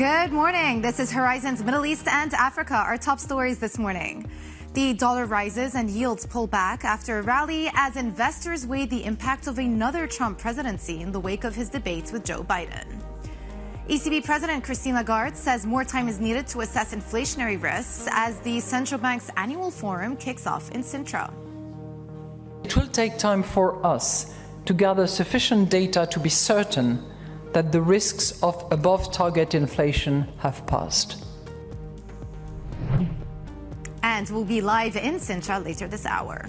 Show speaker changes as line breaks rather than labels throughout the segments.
Good morning. This is Horizon's Middle East and Africa. Our top stories this morning. The dollar rises and yields pull back after a rally as investors weigh the impact of another Trump presidency in the wake of his debates with Joe Biden. ECB President Christine Lagarde says more time is needed to assess inflationary risks as the central bank's annual forum kicks off in Sintra.
It will take time for us to gather sufficient data to be certain that the risks of above-target inflation have passed.
And we'll be live in Sintra later this hour.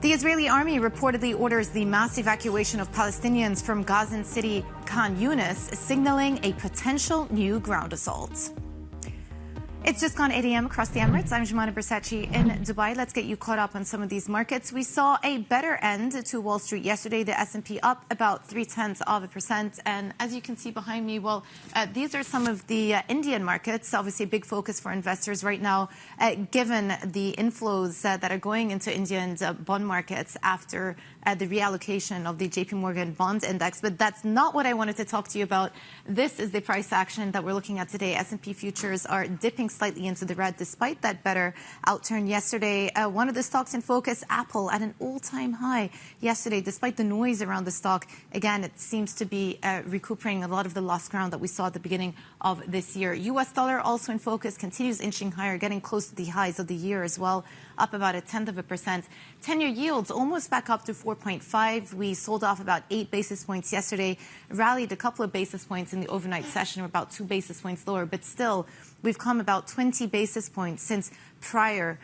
The Israeli army reportedly orders the mass evacuation of Palestinians from Gazan city Khan Younis, signaling a potential new ground assault. It's just gone 8 a.m. across the Emirates. I'm Scemama in Dubai. Let's get you caught up on some of these markets. We saw a better end to Wall Street yesterday. The S&P up about 0.3%. And as you can see behind me, these are some of the Indian markets. Obviously, a big focus for investors right now, given the inflows that are going into Indian bond markets after the reallocation of the JP Morgan bond index. But that's not what I wanted to talk to you about. This is the price action that we're looking at today. S&P futures are dipping slightly into the red despite that better outturn yesterday. One of the stocks in focus, Apple, at an all-time high yesterday despite the noise around the stock. Again, it seems to be recuperating a lot of the lost ground that we saw at the beginning of this year. U.S. dollar also in focus, continues inching higher, getting close to the highs of the year as well, up about 0.1%. 10-year yields almost back up to 4.5. We sold off about 8 basis points yesterday, rallied a couple of basis points in the overnight session. We're about 2 basis points lower, but still we've come about 20 basis points since prior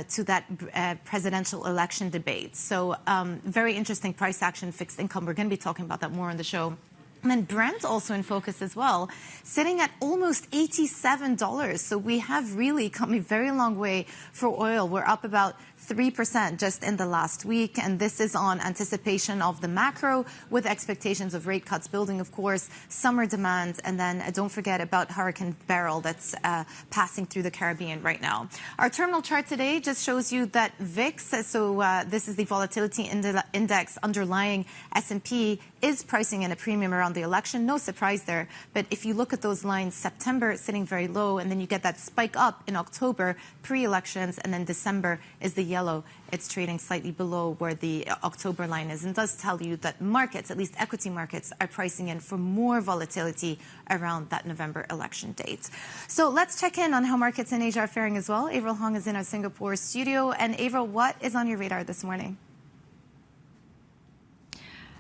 to that presidential election debate. So very interesting price action, fixed income. We're going to be talking about that more on the show. And then Brent also in focus as well, sitting at almost $87. So we have really come a very long way for oil. We're up about 3% just in the last week. And this is on anticipation of the macro, with expectations of rate cuts building, of course, summer demand. And then don't forget about Hurricane Beryl that's passing through the Caribbean right now. Our terminal chart today just shows you that VIX, so this is the volatility index underlying S&P, is pricing in a premium around the election. No surprise there. But if you look at those lines, September sitting very low, and then you get that spike up in October, pre-elections, and then December is the yellow. It's trading slightly below where the October line is, and does tell you that markets, at least equity markets, are pricing in for more volatility around that November election date. So let's check in on how markets in Asia are faring as well. Avril Hong is in our Singapore studio. And Avril, what is on your radar this morning?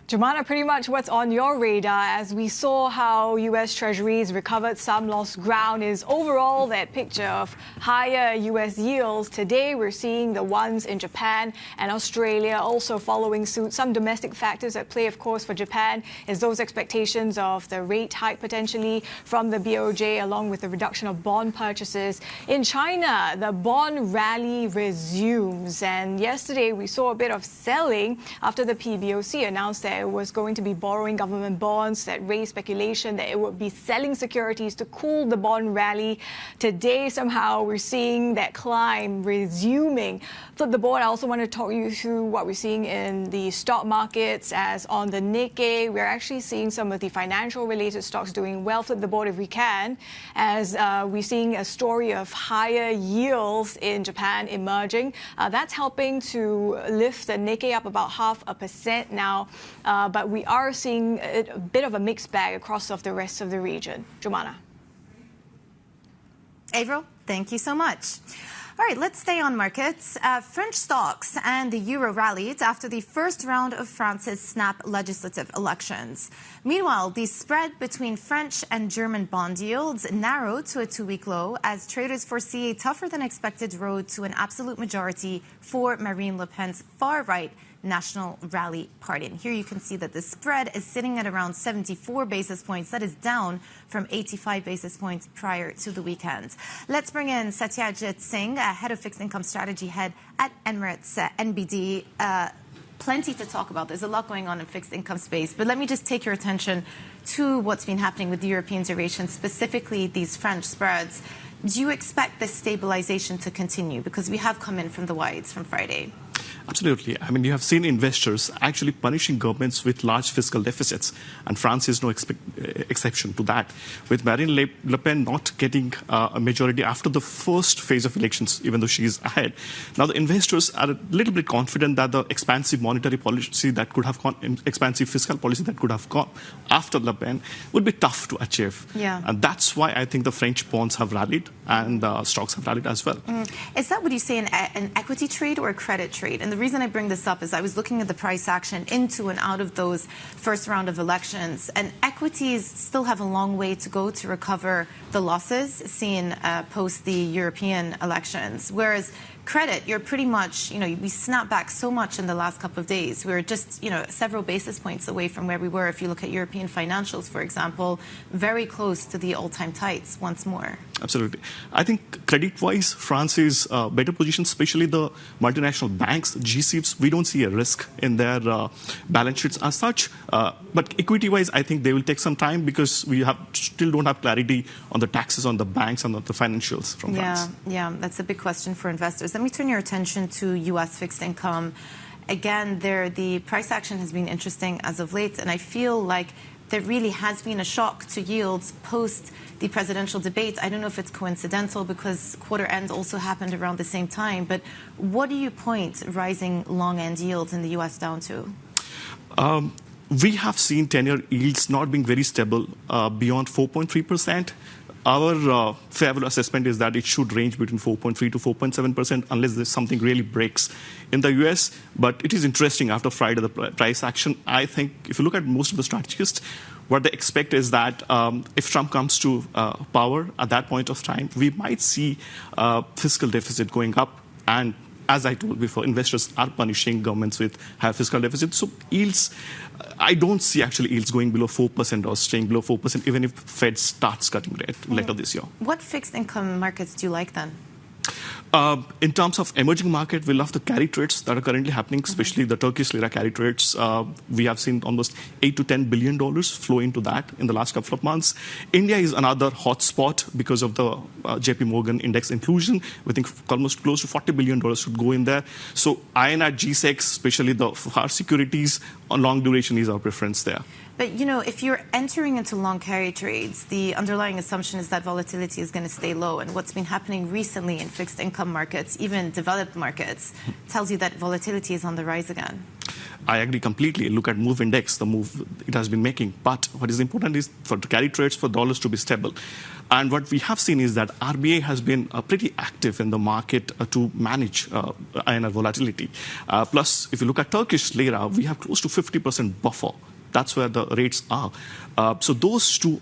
Scemama, pretty much what's on your radar as we saw how U.S. Treasuries recovered some lost ground is overall that picture of higher U.S. yields. Today, we're seeing the ones in Japan and Australia also following suit. Some domestic factors at play, of course, for Japan is those expectations of the rate hike potentially from the BOJ, along with the reduction of bond purchases. In China, the bond rally resumes. And yesterday, we saw a bit of selling after the PBOC announced that it was going to be borrowing government bonds, that raised speculation that it would be selling securities to cool the bond rally. Today, somehow, we're seeing that climb resuming. Flip the board, I also want to talk you through what we're seeing in the stock markets. As on the Nikkei, we're actually seeing some of the financial-related stocks doing well. Flip the board if we can, as we're seeing a story of higher yields in Japan emerging. That's helping to lift the Nikkei up about 0.5% now. But we are seeing a bit of a mixed bag across of the rest of the region. Scemama.
Avril, thank you so much. All right, let's stay on markets. French stocks and the euro rallied after the first round of France's snap legislative elections. Meanwhile, the spread between French and German bond yields narrowed to a 2-week low as traders foresee a tougher than expected road to an absolute majority for Marine Le Pen's far-right National Rally Party. And here you can see that the spread is sitting at around 74 basis points. That is down from 85 basis points prior to the weekend. Let's bring in Satyajit Singh, head of fixed income strategy head at Emirates NBD. Plenty to talk about. There's a lot going on in fixed income space. But let me just take your attention to what's been happening with the European duration, specifically these French spreads. Do you expect this stabilization to continue? Because we have come in from the wides from Friday.
Absolutely. I mean, you have seen investors actually punishing governments with large fiscal deficits, and France is no exception to that, with Marine Le Pen not getting a majority after the first phase of elections, even though she is ahead. Now, the investors are a little bit confident that the expansive monetary policy that could have gone, expansive fiscal policy that could have gone after Le Pen would be tough to achieve.
Yeah.
And that's why I think the French bonds have rallied and stocks have rallied as well.
Is that what you say, an equity trade or a credit trade? And the reason I bring this up is I was looking at the price action into and out of those first round of elections, and equities still have a long way to go to recover the losses seen post the European elections, whereas credit, you're pretty much, we snapped back so much in the last couple of days. We were just, several basis points away from where we were. If you look at European financials, for example, very close to the all-time tights once more.
Absolutely. I think credit-wise, France is better positioned, especially the multinational banks, GCs. We don't see a risk in their balance sheets as such. But equity-wise, I think they will take some time because we still don't have clarity on the taxes on the banks and on the financials from France.
Yeah, that's a big question for investors. Let me turn your attention to U.S. fixed income. Again, the price action has been interesting as of late, and I feel like there really has been a shock to yields post the presidential debate. I don't know if it's coincidental because quarter end also happened around the same time, but what do you point rising long-end yields in the U.S. down to?
We have seen 10-year yields not being very stable beyond 4.3%. Our fair value assessment is that it should range between 4.3 to 4.7% unless there's something really breaks in the US. But it is interesting after Friday, the price action. I think if you look at most of the strategists, what they expect is that if Trump comes to power at that point of time, we might see fiscal deficit going up. And as I told before, investors are punishing governments with higher fiscal deficits. So yields, I don't see actually yields going below 4% or staying below 4%, even if Fed starts cutting rate later this year.
What fixed income markets do you like then?
In terms of emerging market, we love the carry trades that are currently happening, especially the Turkish lira carry trades. We have seen almost $8 to $10 billion flow into that in the last couple of months. India is another hot spot because of the JP Morgan index inclusion. We think almost close to $40 billion should go in there. So INR GSEX, especially the hard securities, on long duration is our preference there.
But, if you're entering into long carry trades, the underlying assumption is that volatility is going to stay low. And what's been happening recently in fixed income markets, even developed markets, tells you that volatility is on the rise again.
I agree completely. Look at MOVE index, the move it has been making. But what is important is for the carry trades, for dollars to be stable. And what we have seen is that RBA has been pretty active in the market to manage INR volatility. Plus, if you look at Turkish lira, we have close to 50% buffer. That's where the rates are. So those two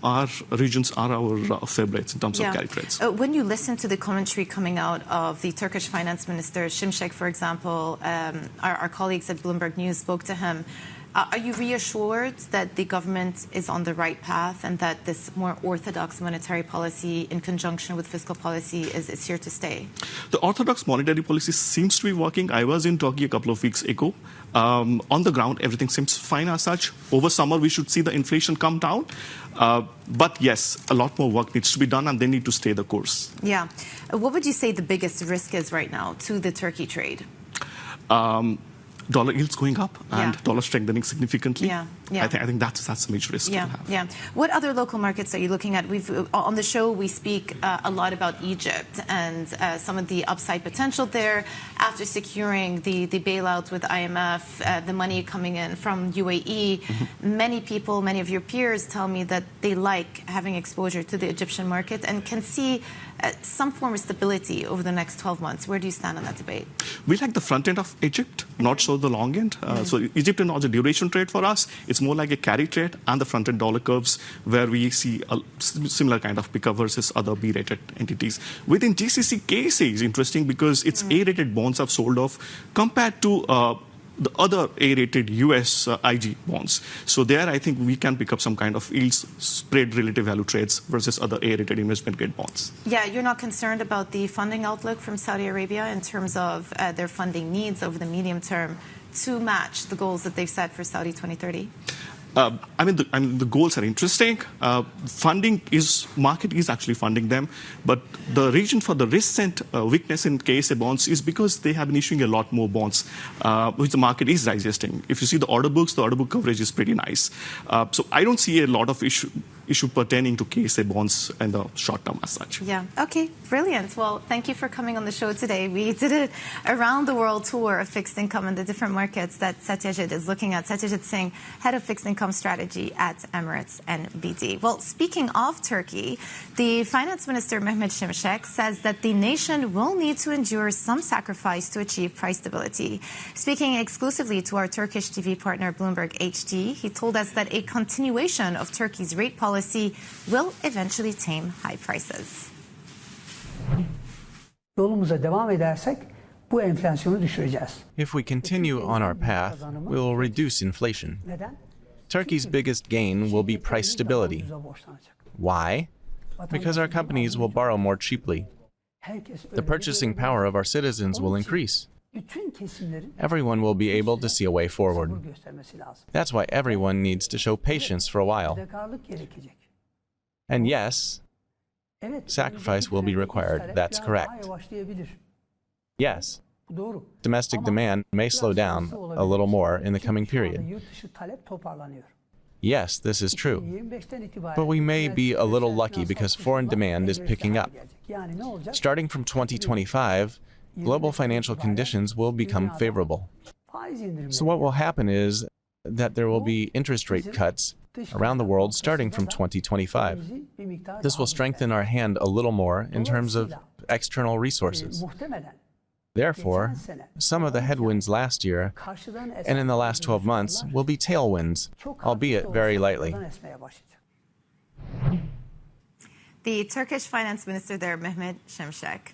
regions are our favorites in terms of carry trades.
When you listen to the commentary coming out of the Turkish finance minister, Şimşek, for example, our colleagues at Bloomberg News spoke to him. Are you reassured that the government is on the right path and that this more orthodox monetary policy in conjunction with fiscal policy is here to stay?
The orthodox monetary policy seems to be working. I was in Turkey a couple of weeks ago. On the ground, everything seems fine as such. Over summer, we should see the inflation come down. But yes, a lot more work needs to be done and they need to stay the course.
Yeah. What would you say the biggest risk is right now to the Turkey trade?
Dollar yields going up and dollar strengthening significantly. I think that's a major risk.
What other local markets are you looking at? On the show, we speak a lot about Egypt and some of the upside potential there after securing the bailout with IMF, the money coming in from UAE. Many people, many of your peers tell me that they like having exposure to the Egyptian market and can see some form of stability over the next 12 months. Where do you stand on that debate?
We like the front end of Egypt, not so the long end. So Egypt is not a duration trade for us. It's more like a carry trade and the front end dollar curves where we see a similar kind of pickup versus other B-rated entities. Within GCC, KSA is interesting because its A-rated bonds have sold off compared to the other A-rated US IG bonds. So there, I think we can pick up some kind of yields spread relative value trades versus other A-rated investment grade bonds.
Yeah, you're not concerned about the funding outlook from Saudi Arabia in terms of their funding needs over the medium term to match the goals that they've set for Saudi 2030?
the goals are interesting. Market is actually funding them, but the reason for the recent weakness in KSA bonds is because they have been issuing a lot more bonds, which the market is digesting. If you see the order books, the order book coverage is pretty nice. So I don't see a lot of issue pertaining to KSA bonds in the short term as such.
Yeah. Okay. Brilliant. Well, thank you for coming on the show today. We did an around the world tour of fixed income and the different markets that Satyajit is looking at. Satyajit Singh, head of fixed income strategy at Emirates and BD. Well, speaking of Turkey, the finance minister Mehmet Şimşek says that the nation will need to endure some sacrifice to achieve price stability. Speaking exclusively to our Turkish TV partner Bloomberg HD, he told us that a continuation of Turkey's rate policy will eventually tame high prices.
Yolumuza devam edersek bu enflasyonu düşüreceğiz.
If we continue on our path, we will reduce inflation.
Neden?
Turkey's biggest gain will be price stability. Why? Because our companies will borrow more cheaply. The purchasing power of our citizens will increase. Everyone will be able to see a way forward. That's why everyone needs to show patience for a while. And yes, sacrifice will be required. That's correct. Yes, domestic demand may slow down a little more in the coming period. Yes, this is true. But we may be a little lucky because foreign demand is picking up. Starting from 2025, global financial conditions will become favorable. So what will happen is that there will be interest rate cuts around the world starting from 2025. This will strengthen our hand a little more in terms of external resources. Therefore, some of the headwinds last year and in the last 12 months will be tailwinds, albeit very lightly.
The Turkish finance minister there, Mehmet Şimşek.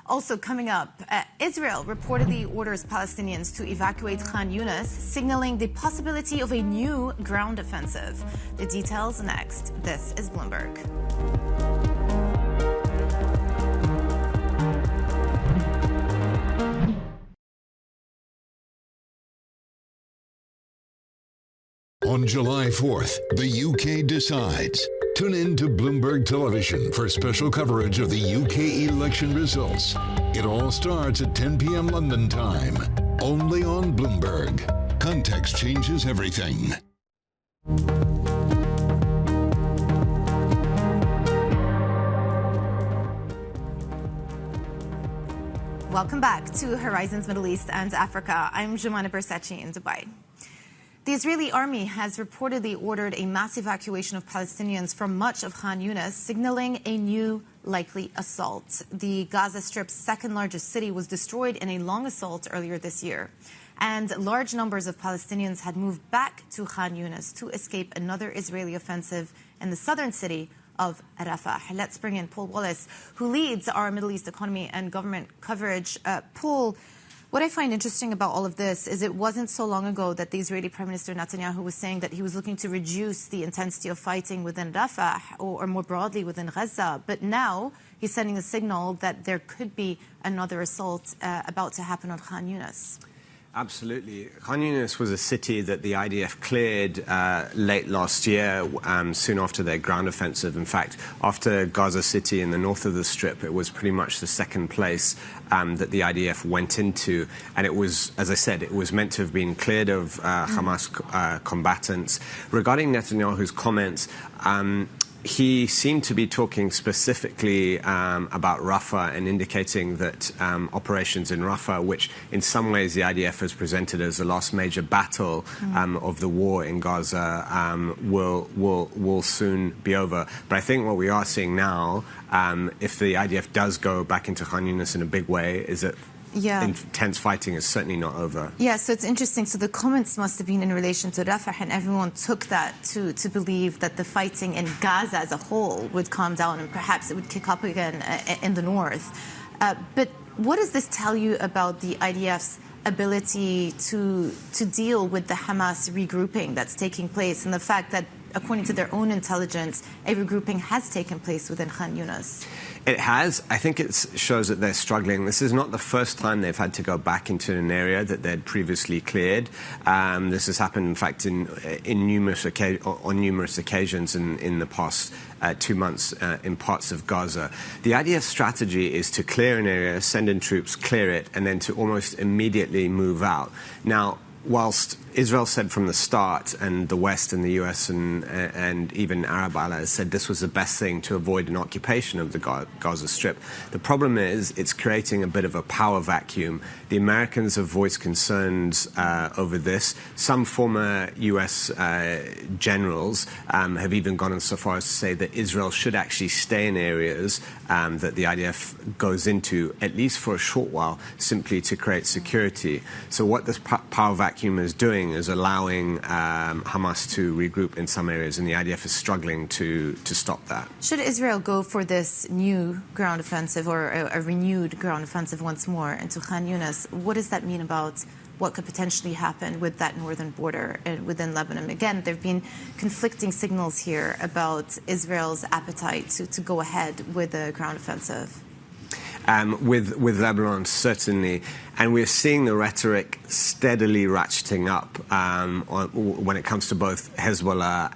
Also coming up, Israel reportedly orders Palestinians to evacuate Khan Younis, signaling the possibility of a new ground offensive. The details next. This is Bloomberg.
On July 4th, the UK decides. Tune in to Bloomberg Television for special coverage of the UK election results. It all starts at 10 p.m. London time, only on Bloomberg. Context changes everything.
Welcome back to Horizons Middle East and Africa. I'm Jumana Bersachi in Dubai. The Israeli army has reportedly ordered a mass evacuation of Palestinians from much of Khan Younis, signaling a new likely assault. The Gaza Strip's second largest city was destroyed in a long assault earlier this year. And large numbers of Palestinians had moved back to Khan Younis to escape another Israeli offensive in the southern city of Rafah. Let's bring in Paul Wallace, who leads our Middle East economy and government coverage. Paul, what I find interesting about all of this is it wasn't so long ago that the Israeli Prime Minister Netanyahu was saying that he was looking to reduce the intensity of fighting within Rafah or more broadly within Gaza. But now he's sending a signal that there could be another assault about to happen on Khan Younis.
Absolutely. Khan Younis was a city that the IDF cleared late last year, soon after their ground offensive. In fact, after Gaza City in the north of the Strip, it was pretty much the second place that the IDF went into. And it was, as I said, it was meant to have been cleared of Hamas combatants. Regarding Netanyahu's comments, he seemed to be talking specifically about Rafah and indicating that operations in Rafah, which in some ways the IDF has presented as the last major battle of the war in Gaza, will soon be over. But I think what we are seeing now, if the IDF does go back into Khan Younis in a big way, is that intense fighting is certainly not over.
Yeah, so it's interesting. So the comments must have been in relation to Rafah, and everyone took that to believe that the fighting in Gaza as a whole would calm down and perhaps it would kick up again in the north. But what does this tell you about the IDF's ability to deal with the Hamas regrouping that's taking place and the fact that according to their own intelligence, a regrouping has taken place within Khan Younis.
It has. I think it shows that they're struggling. This is not the first time they've had to go back into an area that they'd previously cleared. This has happened, in fact, on numerous occasions in the past 2 months in parts of Gaza. The IDF strategy is to clear an area, send in troops, clear it, and then to almost immediately move out. Now, whilst Israel said from the start, and the West and the US and even Arab allies said this was the best thing to avoid an occupation of the Gaza Strip, the problem is it's creating a bit of a power vacuum. The Americans have voiced concerns over this. Some former US generals have even gone so far as to say that Israel should actually stay in areas that the IDF goes into, at least for a short while, simply to create security. So what this power vacuum is doing is allowing Hamas to regroup in some areas, and the IDF is struggling to stop that.
Should Israel go for this new ground offensive, or a renewed ground offensive once more into Khan Younis, what does that mean about what could potentially happen with that northern border within Lebanon? Again, there have been conflicting signals here about Israel's appetite to go ahead with a ground offensive.
With Lebanon, certainly. And we're seeing the rhetoric steadily ratcheting up when it comes to both Hezbollah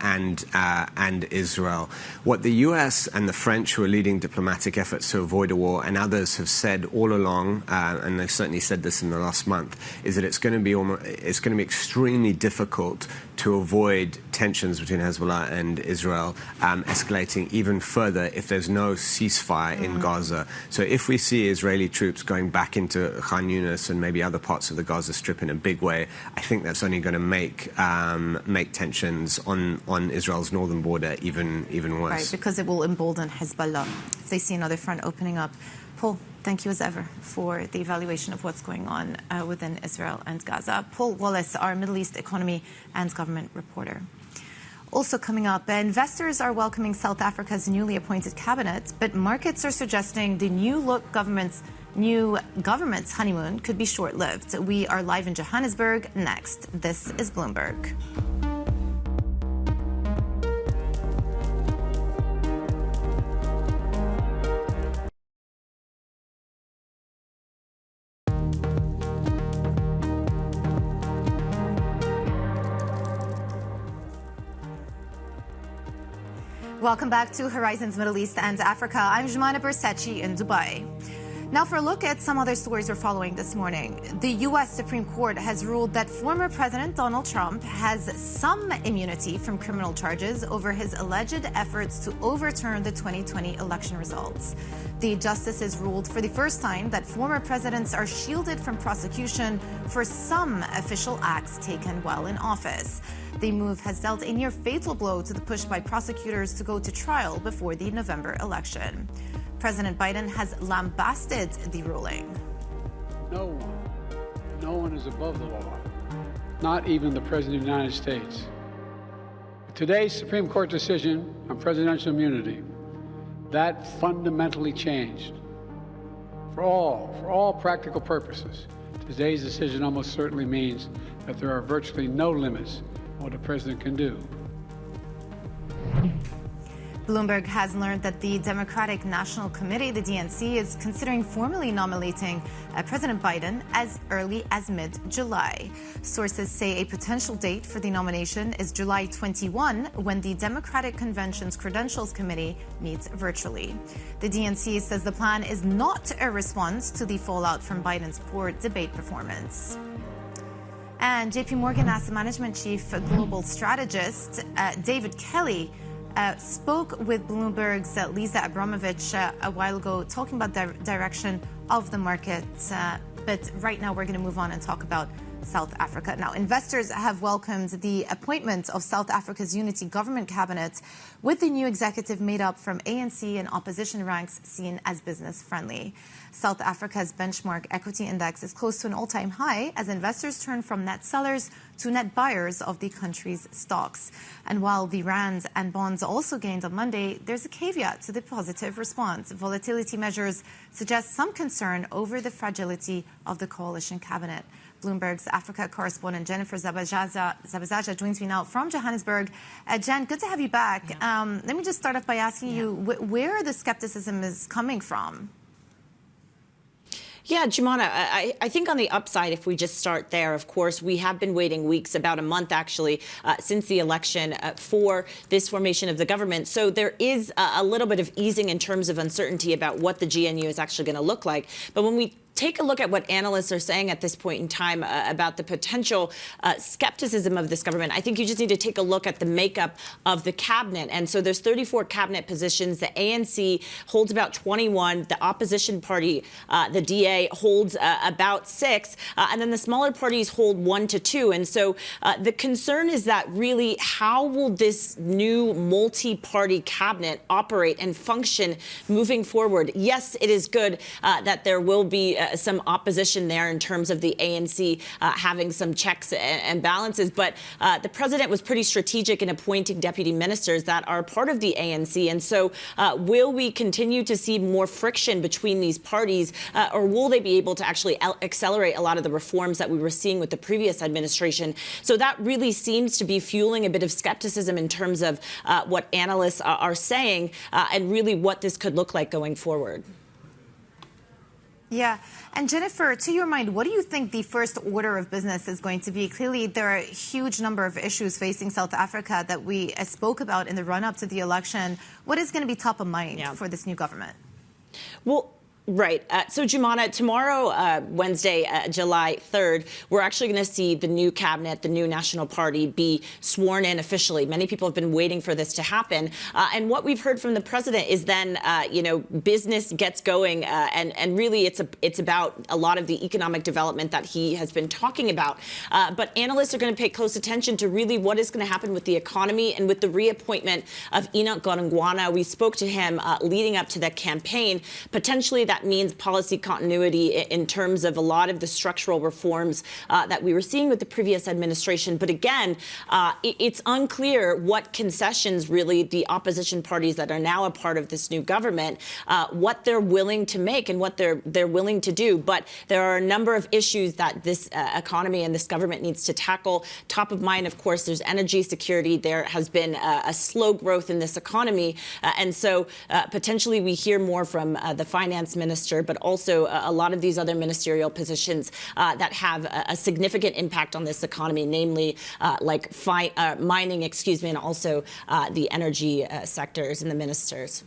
and Israel. What the US and the French, who are leading diplomatic efforts to avoid a war, and others have said all along, and they've certainly said this in the last month, is that it's going to be extremely difficult to avoid tensions between Hezbollah and Israel escalating even further if there's no ceasefire in Gaza. So if we see Israeli troops going back into Khan Younis and maybe other parts of the Gaza Strip in a big way, I think that's only going to make tensions on Israel's northern border even worse.
Right, because it will embolden Hezbollah if they see another front opening up. Paul, thank you as ever for the evaluation of what's going on within Israel and Gaza. Paul Wallace, our Middle East economy and government reporter. Also coming up, investors are welcoming South Africa's newly appointed cabinet, but markets are suggesting the new government's honeymoon could be short-lived. We are live in Johannesburg next. This is Bloomberg. Welcome back to Horizons Middle East and Africa. I'm Jumana Bersachi in Dubai. Now for a look at some other stories we're following this morning. The U.S. Supreme Court has ruled that former President Donald Trump has some immunity from criminal charges over his alleged efforts to overturn the 2020 election results. The justices ruled for the first time that former presidents are shielded from prosecution for some official acts taken while in office. The move has dealt a near-fatal blow to the push by prosecutors to go to trial before the November election. President Biden has lambasted the ruling.
No one is above the law, not even the President of the United States. Today's Supreme Court decision on presidential immunity, that fundamentally changed. For all practical purposes, today's decision almost certainly means that there are virtually no limits on what a president can do.
Bloomberg has learned that the Democratic National Committee, the DNC, is considering formally nominating President Biden as early as mid-July. Sources say a potential date for the nomination is July 21, when the Democratic Convention's Credentials Committee meets virtually. The DNC says the plan is not a response to the fallout from Biden's poor debate performance. And JP Morgan Asset Management Chief Global Strategist David Kelly spoke with Bloomberg's Lisa Abramovich a while ago, talking about the direction of the market. But right now we're going to move on and talk about South Africa. Now, investors have welcomed the appointment of South Africa's unity government cabinet, with the new executive made up from ANC and opposition ranks seen as business-friendly. South Africa's benchmark equity index is close to an all-time high as investors turn from net sellers to net buyers of the country's stocks. And while the rand and bonds also gained on Monday, there's a caveat to the positive response. Volatility measures suggest some concern over the fragility of the coalition cabinet. Bloomberg's Africa correspondent Jennifer Zabazaja joins me now from Johannesburg. Jen, good to have you back. Let me just start off by asking you where the skepticism is coming from.
Yeah, Scemama, I think on the upside, if we just start there, of course, we have been waiting weeks, about a month actually, since the election for this formation of the government. So there is a little bit of easing in terms of uncertainty about what the GNU is actually going to look like. But when we take a look at what analysts are saying at this point in time about the potential skepticism of this government, I think you just need to take a look at the makeup of the cabinet. And so there's 34 cabinet positions. The ANC holds about 21. The opposition party, the DA, holds about 6. And then the smaller parties hold 1 to 2. And so the concern is that really how will this new multi-party cabinet operate and function moving forward? Yes, it is good that there will be some opposition there in terms of the ANC having some checks and balances. But the president was pretty strategic in appointing deputy ministers that are part of the ANC. And so will we continue to see more friction between these parties, or will they be able to actually accelerate a lot of the reforms that we were seeing with the previous administration? So that really seems to be fueling a bit of skepticism in terms of what analysts are saying and really what this could look like going forward.
Yeah. And Jennifer, to your mind, what do you think the first order of business is going to be? Clearly, there are a huge number of issues facing South Africa that we spoke about in the run-up to the election. What is going to be top of mind for this new government?
Well, right. So, Scemama, tomorrow, Wednesday, July 3rd, we're actually going to see the new cabinet, the new National Party, be sworn in officially. Many people have been waiting for this to happen. And what we've heard from the president is then, business gets going. And really, it's about a lot of the economic development that he has been talking about. But analysts are going to pay close attention to really what is going to happen with the economy and with the reappointment of Enoch Godongwana. We spoke to him leading up to the campaign. Potentially, that means policy continuity in terms of a lot of the structural reforms that we were seeing with the previous administration. But again, it's unclear what concessions really the opposition parties that are now a part of this new government, what they're willing to make and what they're willing to do. But there are a number of issues that this economy and this government needs to tackle. Top of mind, of course, there's energy security. There has been a slow growth in this economy. And so potentially we hear more from the finance minister, but also a lot of these other ministerial positions that have a significant impact on this economy, namely like mining, and also the energy sectors and the ministers.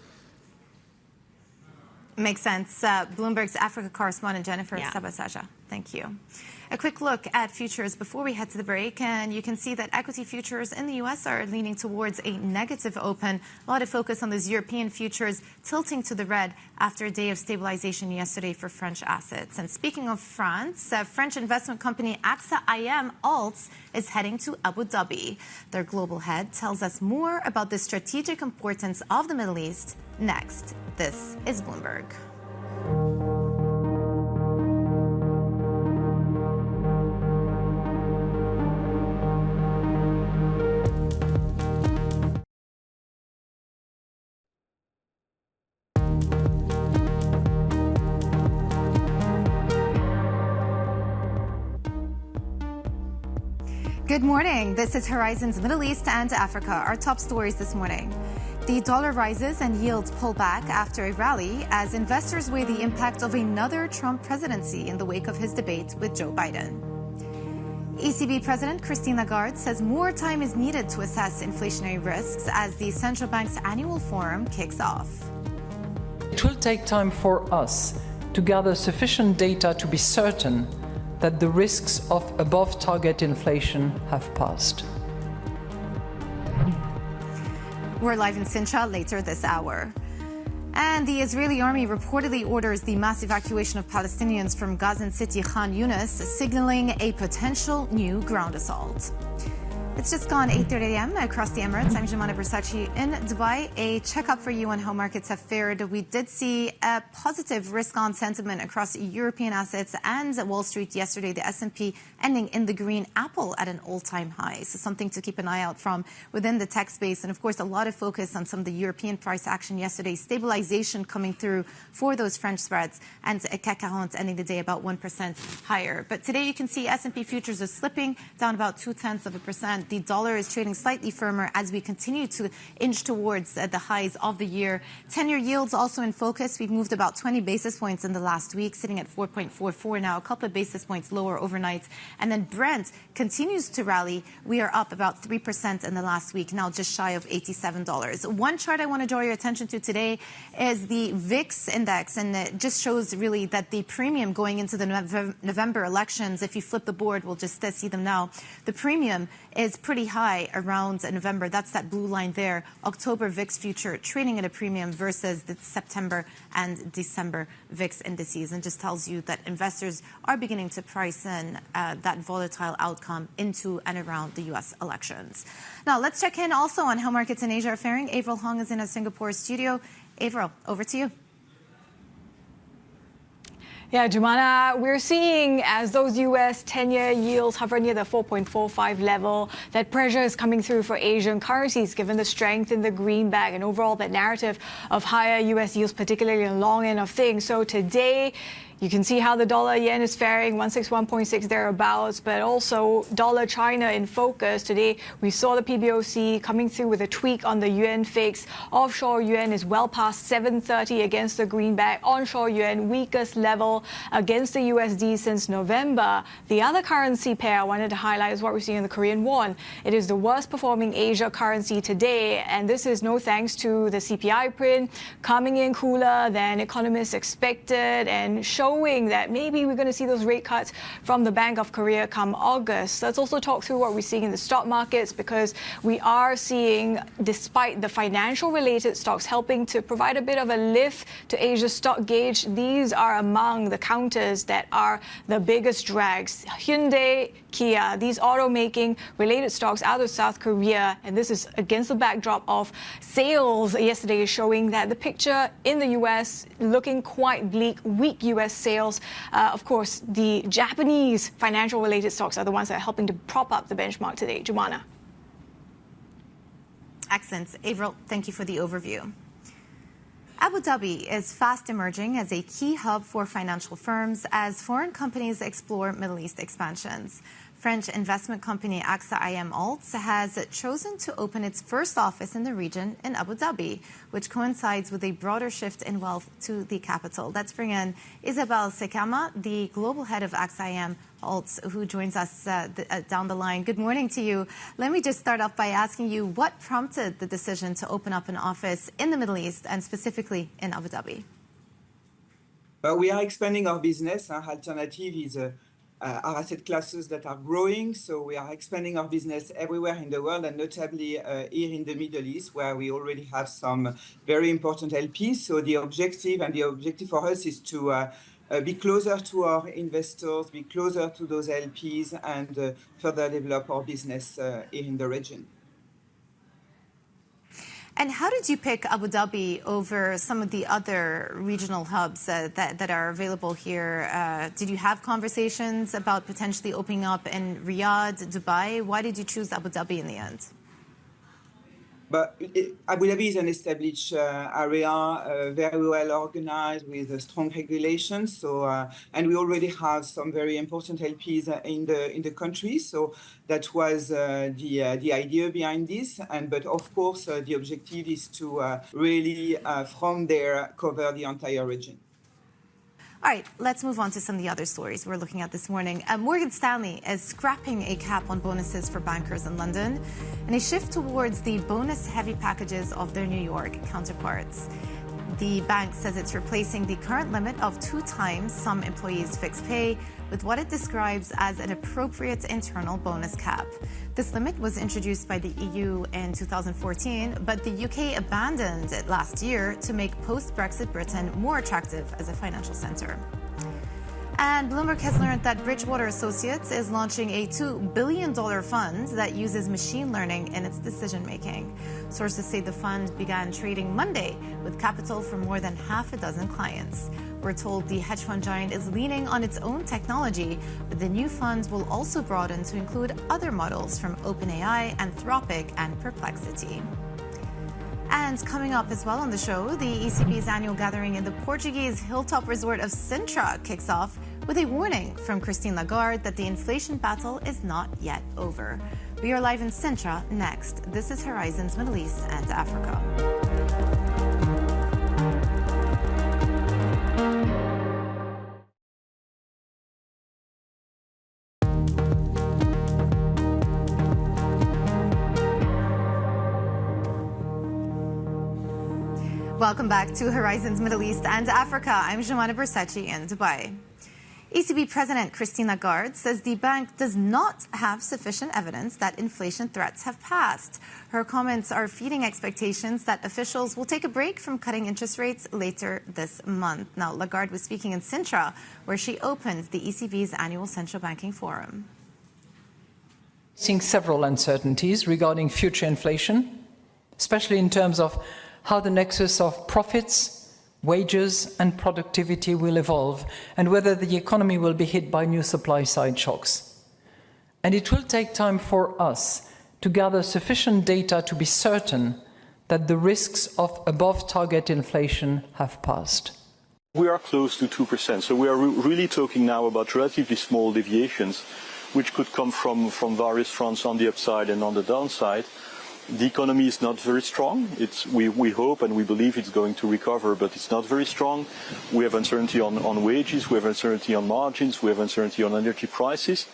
Makes sense. Bloomberg's Africa correspondent Jennifer Zabazaja. Thank you. A quick look at futures before we head to the break, and you can see that equity futures in the U.S. are leaning towards a negative open. A lot of focus on those European futures tilting to the red after a day of stabilization yesterday for French assets. And speaking of France, French investment company AXA IM Alts is heading to Abu Dhabi. Their global head tells us more about the strategic importance of the Middle East next. This is Bloomberg. Good morning. This is Horizon's Middle East and Africa. Our top stories this morning. The dollar rises and yields pull back after a rally as investors weigh the impact of another Trump presidency in the wake of his debate with Joe Biden. ECB President Christine Lagarde says more time is needed to assess inflationary risks as the central bank's annual forum kicks off.
It will take time for us to gather sufficient data to be certain that the risks of above-target inflation have passed.
We're live in Sintra later this hour. And the Israeli army reportedly orders the mass evacuation of Palestinians from Gazan city Khan Younis, signaling a potential new ground assault. It's just gone 8:30 a.m. across the Emirates. I'm Scemama in Dubai. A checkup for you on how markets have fared. We did see a positive risk-on sentiment across European assets and Wall Street yesterday. The S&P ending in the green, Apple at an all-time high. So something to keep an eye out from within the tech space. And of course, a lot of focus on some of the European price action yesterday. Stabilization coming through for those French spreads. And CAC 40 ending the day about 1% higher. But today you can see S&P futures are slipping down about 0.2%. The dollar is trading slightly firmer as we continue to inch towards the highs of the year. 10-year yields also in focus. We've moved about 20 basis points in the last week, sitting at 4.44 now, a couple of basis points lower overnight. And then Brent continues to rally. We are up about 3% in the last week, now just shy of $87. One chart I want to draw your attention to today is the VIX index, and it just shows really that the premium going into the November elections, if you flip the board, we'll just see them now. The premium is pretty high around November. That's that blue line there. October VIX future trading at a premium versus the September and December VIX indices, and just tells you that investors are beginning to price in that volatile outcome into and around the U.S. elections. Now, let's check in also on how markets in Asia are faring. Averill Hong is in a Singapore studio. Averill, over to you.
Yeah, Scemama, we're seeing as those U.S. 10-year yields hover near the 4.45 level, that pressure is coming through for Asian currencies, given the strength in the greenback and overall that narrative of higher U.S. yields, particularly in the long end of things. So today, you can see how the dollar-yen is faring, 161.6 thereabouts, but also dollar-China in focus. Today, we saw the PBOC coming through with a tweak on the yuan fix. Offshore yuan is well past 730 against the greenback. Onshore yuan, weakest level against the USD since November. The other currency pair I wanted to highlight is what we're seeing in the Korean won. It is the worst performing Asia currency today, and this is no thanks to the CPI print coming in cooler than economists expected and showing that maybe we're going to see those rate cuts from the Bank of Korea come August. Let's also talk through what we're seeing in the stock markets, because we are seeing, despite the financial-related stocks helping to provide a bit of a lift to Asia's stock gauge, these are among the counters that are the biggest drags. Hyundai, Kia, these automaking related stocks out of South Korea, and this is against the backdrop of sales yesterday showing that the picture in the U.S. looking quite bleak, weak U.S. sales. Of course, the Japanese financial-related stocks are the ones that are helping to prop up the benchmark today. Scemama.
Excellent. Averill, thank you for the overview. Abu Dhabi is fast emerging as a key hub for financial firms as foreign companies explore Middle East expansions. French investment company AXA IM Alts has chosen to open its first office in the region in Abu Dhabi, which coincides with a broader shift in wealth to the capital. Let's bring in Isabelle, the global head of AXA IM Alts, who joins us down the line. Good morning to you. Let me just start off by asking you what prompted the decision to open up an office in the Middle East and specifically in Abu Dhabi?
We are expanding our business. Alternative is our asset classes that are growing. So we are expanding our business everywhere in the world, and notably here in the Middle East, where we already have some very important LPs. So the objective for us is to be closer to our investors, be closer to those LPs, and further develop our business here in the region.
And how did you pick Abu Dhabi over some of the other regional hubs that are available here? Did you have conversations about potentially opening up in Riyadh, Dubai? Why did you choose Abu Dhabi in the end?
But Abu Dhabi is an established area, very well organized with strong regulations. So, and we already have some very important LPs in the country. So that was the idea behind this. But of course, the objective is to really, from there, cover the entire region.
All right, let's move on to some of the other stories we're looking at this morning. Morgan Stanley is scrapping a cap on bonuses for bankers in London and a shift towards the bonus-heavy packages of their New York counterparts. The bank says it's replacing the current limit of 2 times some employees' fixed pay with what it describes as an appropriate internal bonus cap. This limit was introduced by the EU in 2014, but the UK abandoned it last year to make post-Brexit Britain more attractive as a financial centre. And Bloomberg has learned that Bridgewater Associates is launching a $2 billion fund that uses machine learning in its decision-making. Sources say the fund began trading Monday with capital from more than half a dozen clients. We're told the hedge fund giant is leaning on its own technology, but the new fund will also broaden to include other models from OpenAI, Anthropic, and Perplexity. And coming up as well on the show, the ECB's annual gathering in the Portuguese hilltop resort of Sintra kicks off with a warning from Christine Lagarde that the inflation battle is not yet over. We are live in Sintra next. This is Horizons Middle East and Africa. Welcome back to Horizons Middle East and Africa. I'm Johanna Bersachi in Dubai. ECB President Christine Lagarde says the bank does not have sufficient evidence that inflation threats have passed. Her comments are feeding expectations that officials will take a break from cutting interest rates later this month. Now, Lagarde was speaking in Sintra, where she opened the ECB's annual Central Banking Forum.
Seeing several uncertainties regarding future inflation, especially in terms of how the nexus of profits, wages and productivity will evolve, and whether the economy will be hit by new supply-side shocks. And it will take time for us to gather sufficient data to be certain that the risks of above-target inflation have passed.
We are close to 2%, so we are really talking now about relatively small deviations, which could come from various fronts on the upside and on the downside. The economy is not very strong. We hope and we believe it's going to recover, but it's not very strong. We have uncertainty on wages, we have uncertainty on margins, we have uncertainty on energy prices.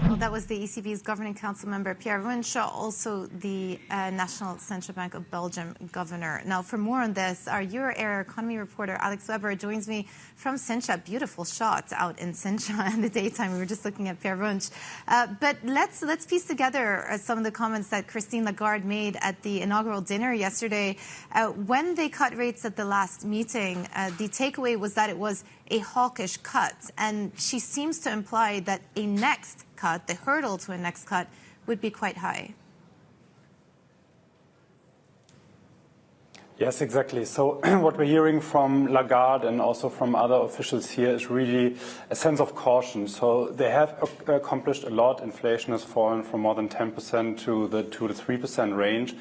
Well, that was the ECB's Governing Council member Pierre Wunsch, also the National Central Bank of Belgium governor. Now, for more on this, our Euro Area economy reporter Alex Weber joins me from Sintra. Beautiful shots out in Sintra in the daytime. We were just looking at Pierre Wunsch. But let's piece together some of the comments that Christine Lagarde made at the inaugural dinner yesterday. When they cut rates at the last meeting, the takeaway was that it was a hawkish cut, and she seems to imply that a next cut, the hurdle to a next cut, would be quite high.
Yes, exactly. So what we're hearing from Lagarde and also from other officials here is really a sense of caution. So they have accomplished a lot. Inflation has fallen from more than 10% to the 2 to 3% range.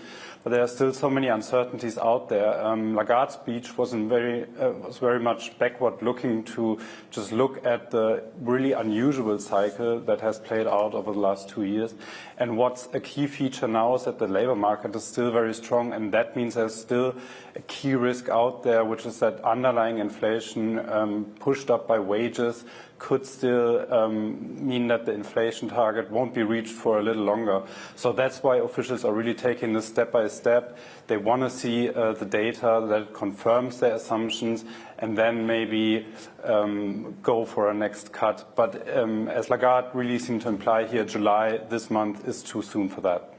But there are still so many uncertainties out there. Lagarde's speech was very much backward looking to just look at the really unusual cycle that has played out over the last 2 years. And what's a key feature now is that the labor market is still very strong, and that means there's still a key risk out there, which is that underlying inflation pushed up by wages could still mean that the inflation target won't be reached for a little longer. So that's why officials are really taking this step by step. They want to see the data that confirms their assumptions and then maybe go for a next cut. But as Lagarde really seemed to imply here, July this month is too soon for that.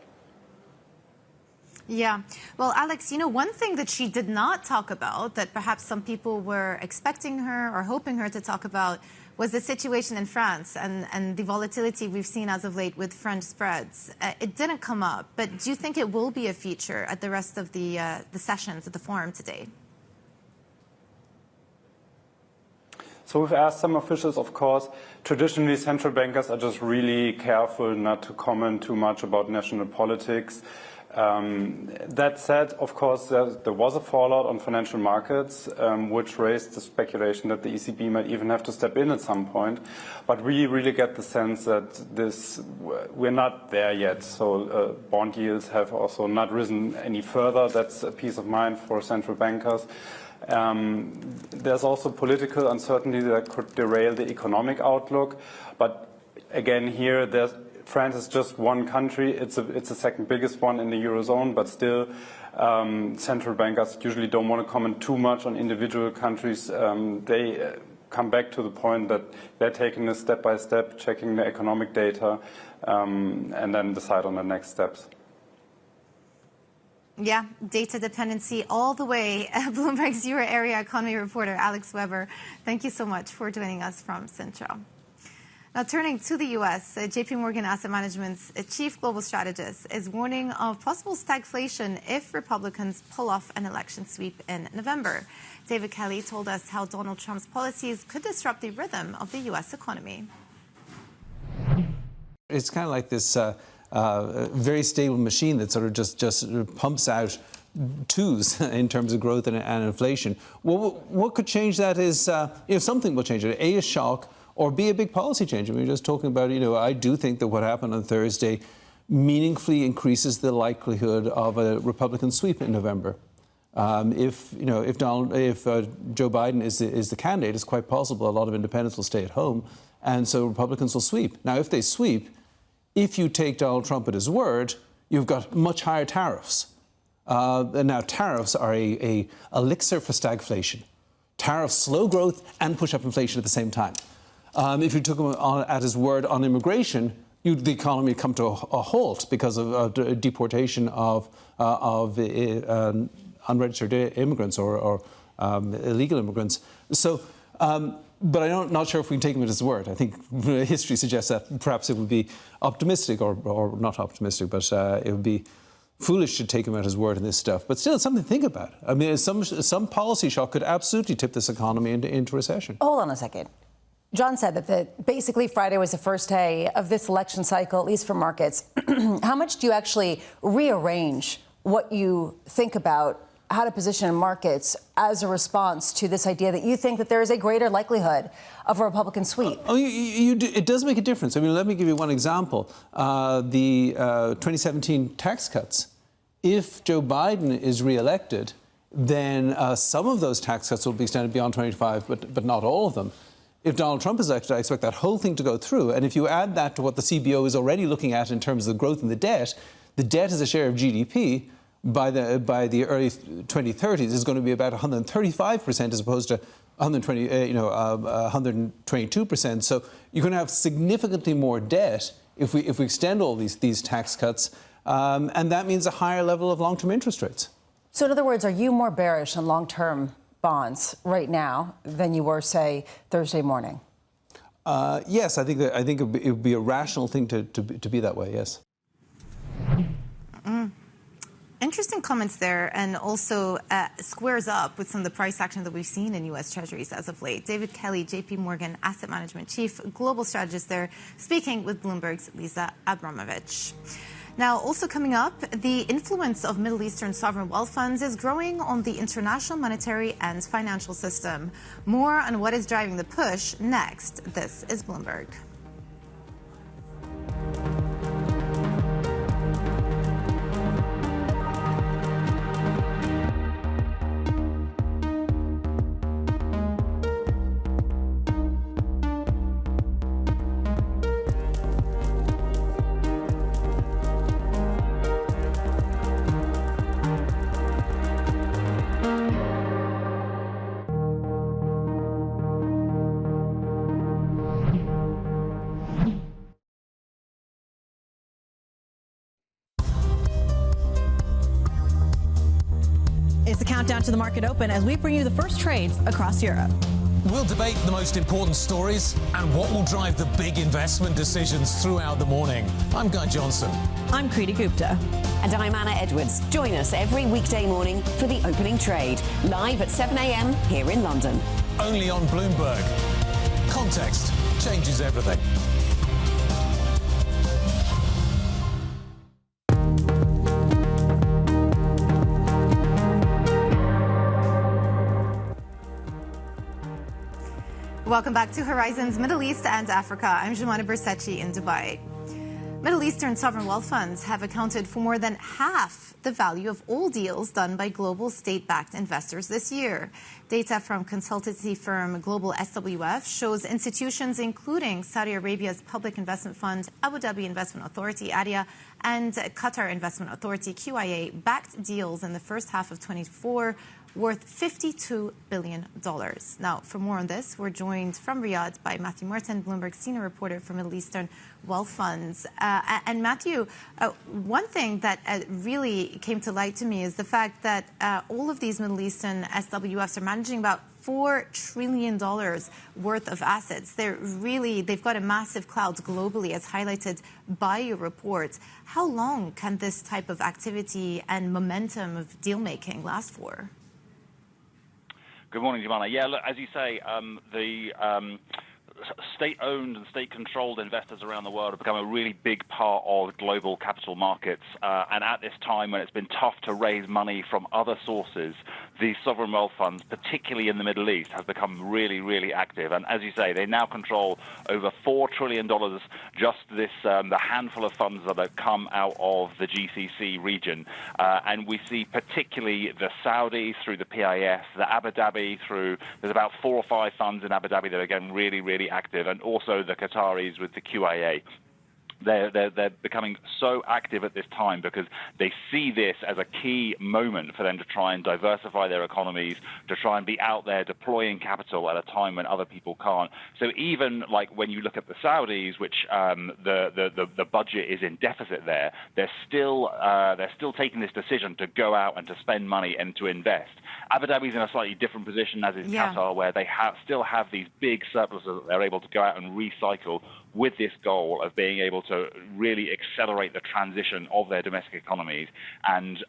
Yeah. Well, Alex, you know, one thing that she did not talk about that perhaps some people were expecting her or hoping her to talk about was the situation in France and the volatility we've seen as of late with French spreads. It didn't come up, but do you think it will be a feature at the rest of the sessions at the forum today?
So we've asked some officials, of course. Traditionally, central bankers are just really careful not to comment too much about national politics. That said, of course, there was a fallout on financial markets, which raised the speculation that the ECB might even have to step in at some point. But we really get the sense that we're not there yet. So bond yields have also not risen any further. That's a peace of mind for central bankers. There's also political uncertainty that could derail the economic outlook. But again, here, France is just one country. It's the second biggest one in the Eurozone, but still central bankers usually don't want to comment too much on individual countries. They come back to the point that they're taking this step by step, checking the economic data, and then decide on the next steps.
Yeah, data dependency all the way. Bloomberg's Euro area economy reporter Alex Weber, thank you so much for joining us from Central. Now, turning to the U.S., JP Morgan Asset Management's chief global strategist is warning of possible stagflation if Republicans pull off an election sweep in November. David Kelly told us how Donald Trump's policies could disrupt the rhythm of the U.S. economy.
It's kind of like this very stable machine that sort of just pumps out twos in terms of growth and inflation. Well, what could change that is, something will change it. A shock, or B, a big policy change. I mean, we're just talking about, I do think that what happened on Thursday meaningfully increases the likelihood of a Republican sweep in November. If Joe Biden is the candidate, it's quite possible a lot of independents will stay at home, and so Republicans will sweep. Now, if they sweep, if you take Donald Trump at his word, you've got much higher tariffs. And now tariffs are a elixir for stagflation. Tariffs slow growth and push up inflation at the same time. If you took him at his word on immigration, the economy would come to a halt because of deportation of unregistered immigrants or illegal immigrants. So. But I'm not sure if we can take him at his word. I think history suggests that perhaps it would be optimistic, or not optimistic, but it would be foolish to take him at his word in this stuff. But still, it's something to think about. I mean, some policy shock could absolutely tip this economy into recession.
Hold on a second. John said that basically Friday was the first day of this election cycle, at least for markets. How much do you actually rearrange what you think about how to position markets as a response to this idea that you think that there is a greater likelihood of a Republican sweep?
It does make a difference. I mean, let me give you one example. The 2017 tax cuts. If Joe Biden is reelected, then some of those tax cuts will be extended beyond 25, but not all of them. If Donald Trump is elected, I expect that whole thing to go through. And if you add that to what the CBO is already looking at in terms of the growth in the debt as a share of GDP, by the early 2030s is going to be about 135% as opposed to 122%. So you're going to have significantly more debt if we extend all these tax cuts, and that means a higher level of long-term interest rates.
So in other words, are you more bearish on long-term bonds right now than you were, say, Thursday morning?
Yes, I think it would be a rational thing to be that way. Yes.
Interesting comments there, and also squares up with some of the price action that we've seen in U.S. Treasuries as of late. David Kelly, JP Morgan Asset Management Chief Global Strategist there, speaking with Bloomberg's Lisa Abramovich. Now, also coming up, the influence of Middle Eastern sovereign wealth funds is growing on the international monetary and financial system. More on what is driving the push next. This is Bloomberg.
It's the countdown to the market open as we bring you the first trades across Europe.
We'll debate the most important stories and what will drive the big investment decisions throughout the morning. I'm Guy Johnson.
I'm Kriti Gupta.
And I'm Anna Edwards. Join us every weekday morning for the opening trade, live at 7 a.m. here in London.
Only on Bloomberg. Context changes everything.
Welcome back to Horizons Middle East and Africa. I'm Scemama in Dubai. Middle Eastern sovereign wealth funds have accounted for more than half the value of all deals done by global state-backed investors this year. Data from consultancy firm Global SWF shows institutions including Saudi Arabia's Public Investment Fund, Abu Dhabi Investment Authority, ADIA, and Qatar Investment Authority, QIA, backed deals in the first half of 24 worth $52 billion. Now, for more on this, we're joined from Riyadh by Matthew Merton, Bloomberg senior reporter for Middle Eastern wealth funds. And Matthew, one thing that really came to light to me is the fact that all of these Middle Eastern SWFs are managing about $4 trillion worth of assets. They've got a massive clout globally, as highlighted by your report. How long can this type of activity and momentum of deal-making last for?
Good morning, Joanna. Yeah, look, as you say, the state-owned and state-controlled investors around the world have become a really big part of global capital markets. And at this time, when it's been tough to raise money from other sources, the sovereign wealth funds, particularly in the Middle East, have become really, really active. And as you say, they now control over $4 trillion, just this the handful of funds that have come out of the GCC region. And we see particularly the Saudis through the PIF, the Abu Dhabi through, there's about 4 or 5 funds in Abu Dhabi that are again really, really active, and also the Qataris with the QIA. They're becoming so active at this time because they see this as a key moment for them to try and diversify their economies, to try and be out there deploying capital at a time when other people can't. So even like when you look at the Saudis, which the budget is in deficit there, they're still taking this decision to go out and to spend money and to invest. Abu Dhabi's in a slightly different position, as is Qatar, where they still have these big surpluses that they're able to go out and recycle, with this goal of being able to really accelerate the transition of their domestic economies and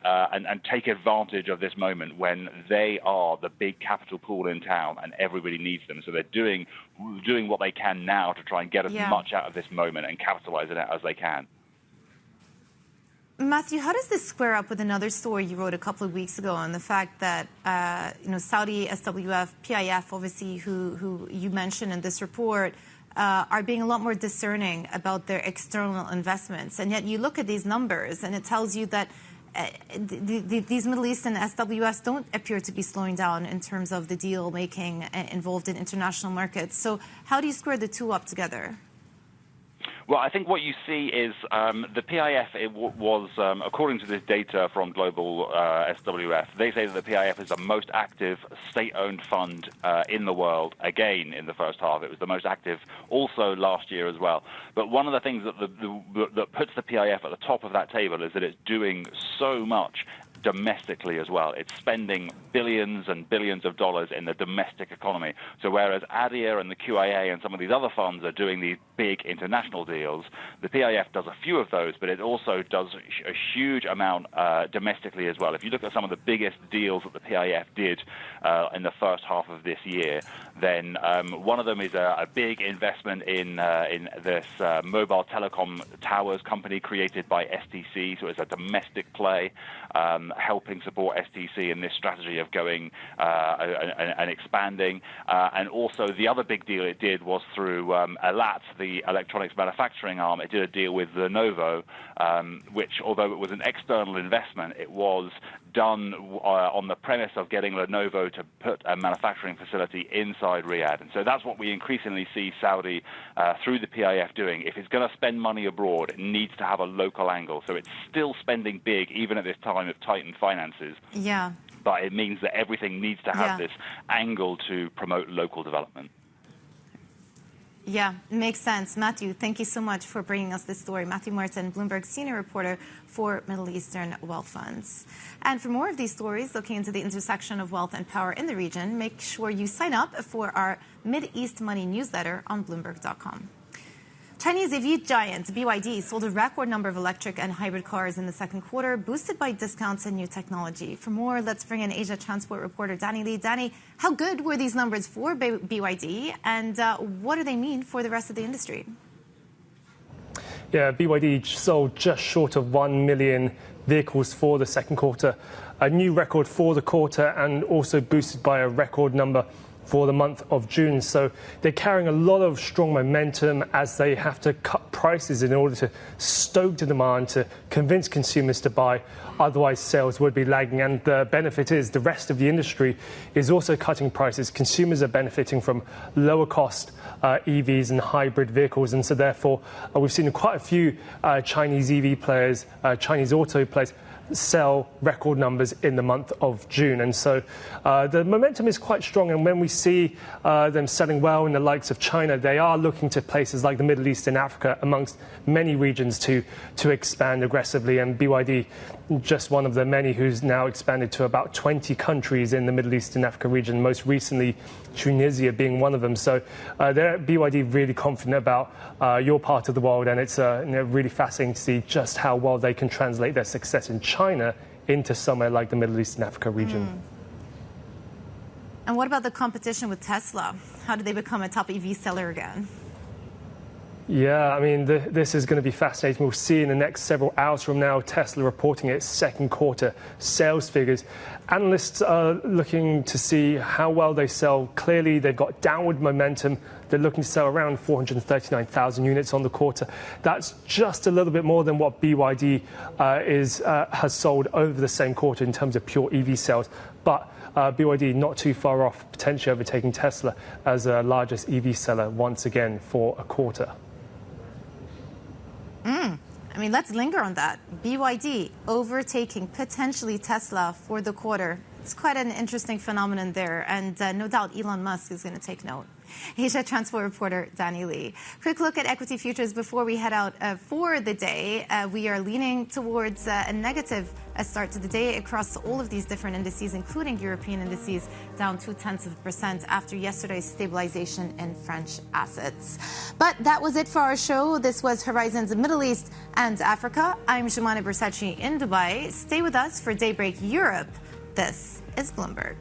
take advantage of this moment when they are the big capital pool in town and everybody needs them. So they're doing what they can now to try and get as much out of this moment and capitalize it as they can.
Matthew, how does this square up with another story you wrote a couple of weeks ago on the fact that Saudi SWF, PIF, obviously, who you mentioned in this report, are being a lot more discerning about their external investments. And yet you look at these numbers and it tells you that these Middle Eastern SWS don't appear to be slowing down in terms of the deal making involved in international markets. So how do you square the two up together?
Well, I think what you see is the PIF was, according to this data from Global SWF, they say that the PIF is the most active state-owned fund in the world, again, in the first half. It was the most active also last year as well. But one of the things that puts the PIF at the top of that table is that it's doing so much domestically as well. It's spending billions and billions of dollars in the domestic economy. So whereas ADIA and the QIA and some of these other funds are doing these big international deals, the PIF does a few of those, but it also does a huge amount domestically as well. If you look at some of the biggest deals that the PIF did in the first half of this year, then one of them is a big investment in this mobile telecom towers company created by STC, so it's a domestic play, helping support STC in this strategy of going and expanding. And also the other big deal it did was through Alat, the electronics manufacturing arm. It did a deal with Lenovo, which, although it was an external investment, it was done on the premise of getting Lenovo to put a manufacturing facility inside Riyadh. And so that's what we increasingly see Saudi through the PIF doing. If it's going to spend money abroad, it needs to have a local angle. So it's still spending big, even at this time of tightened finances.
Yeah.
But it means that everything needs to have this angle to promote local development.
Yeah, makes sense. Matthew, thank you so much for bringing us this story. Matthew Merton, Bloomberg senior reporter for Middle Eastern wealth funds. And for more of these stories looking into the intersection of wealth and power in the region, make sure you sign up for our Mideast Money newsletter on Bloomberg.com. Chinese EV giant BYD sold a record number of electric and hybrid cars in the second quarter, boosted by discounts and new technology. For more, let's bring in Asia transport reporter Danny Lee. Danny, how good were these numbers for BYD, and what do they mean for the rest of the industry?
Yeah, BYD sold just short of 1 million vehicles for the second quarter, a new record for the quarter, and also boosted by a record number for the month of June. So they're carrying a lot of strong momentum as they have to cut prices in order to stoke the demand to convince consumers to buy. Otherwise, sales would be lagging. And the benefit is the rest of the industry is also cutting prices. Consumers are benefiting from lower cost EVs and hybrid vehicles. And so therefore, we've seen quite a few Chinese EV players, Chinese auto players, sell record numbers in the month of June. And so the momentum is quite strong. And when we see them selling well in the likes of China, they are looking to places like the Middle East and Africa, amongst many regions, to expand aggressively. And BYD, just one of the many who's now expanded to about 20 countries in the Middle East and Africa region, most recently Tunisia being one of them. So they're at BYD really confident about your part of the world, and it's really fascinating to see just how well they can translate their success in China into somewhere like the Middle East and Africa region.
And what about the competition with Tesla? How did they become a top EV seller again?
Yeah, I mean, this is going to be fascinating. We'll see in the next several hours from now Tesla reporting its second quarter sales figures. Analysts are looking to see how well they sell. Clearly, they've got downward momentum. They're looking to sell around 439,000 units on the quarter. That's just a little bit more than what BYD has sold over the same quarter in terms of pure EV sales. But BYD not too far off, potentially overtaking Tesla as the largest EV seller once again for a quarter.
I mean, let's linger on that. BYD overtaking potentially Tesla for the quarter. It's quite an interesting phenomenon there, and no doubt Elon Musk is going to take note. Asia transport reporter Danny Lee. Quick look at equity futures before we head out for the day. We are leaning towards a negative start to the day across all of these different indices, including European indices, down 0.2% after yesterday's stabilization in French assets. But that was it for our show. This was Horizons Middle East and Africa. I'm Scemama in Dubai. Stay with us for Daybreak Europe. This is Bloomberg.